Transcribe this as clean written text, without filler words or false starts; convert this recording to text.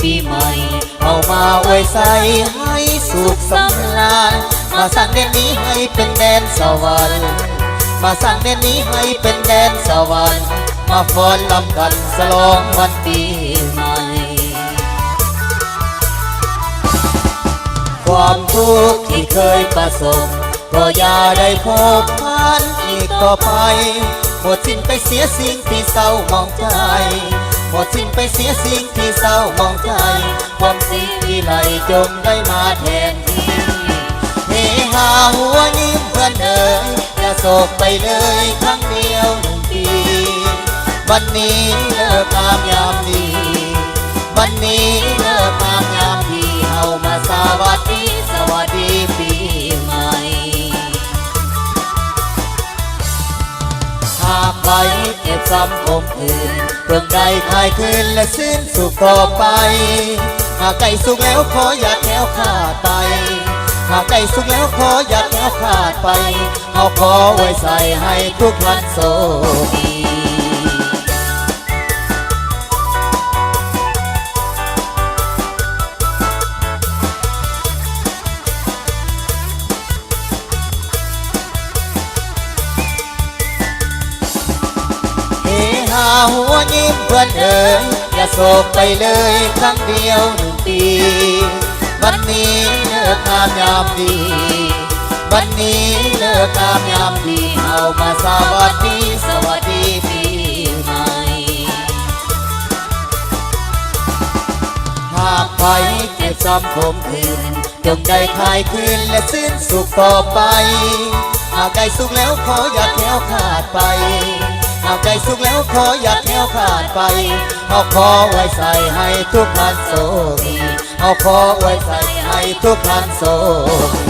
ปีใหม่เอามาอวยใส่ให้สุขสำราญมาสร้างแดนนี้ให้เป็นแดนสวรรค์มาสร้างแดนนี้ให้เป็นแดนสวรรค์มาฟ้อนรำกันฉลองวันปีใหม่ความทุกข์ที่เคยประสบก็อย่าได้พบผ่านอีกต่อไปหมดสิ้นไปเสียสิ่งที่เศร้ามองใจหมดสิ้นไปเสียสิ่งที่เศร้ามองใจความสิ่งที่ไหลจงได้มาแทนที่เฮฮาหัวยิ้มเพื่อนเดินอย่าโศกไปเลยครั้งเดียว1 ปีวันนี้เลิกงามยามดีวันนี้เลิกงามยามดีเอามาสวัสดีปีใหม่หากไปเก็บซ้ำคมคืนเพิ่งได้คลายคืนและสิ้นสุขต่อไปหากไก่สุกแล้วขออย่าแถวขาดไปหากไก่สุกแล้วขออย่าแถวขาดไปเอาขอไว้ใส่ให้ทุกวันโชคดีหัวยิ้มเพื่อนเอ๋ยอย่าโศกไปเลยครั้งเดียว1 ปีวันนี้เลิกงามยามดีวันนี้เลิกงามยามดีเอามาสวัสดีปีใหม่หากไปเจ็บซ้ำคมคืนจงได้คลายคืนและสิ้นสุขต่อไปหากได้สุขแล้วขออย่าแถวขาดไปหากได้สุขแล้วขออย่าแถวขาดไปเอาขอไว้ใส่ให้ทุกท่านโชคดีเอาขอไว้ใส่ให้ทุกท่านโชคดี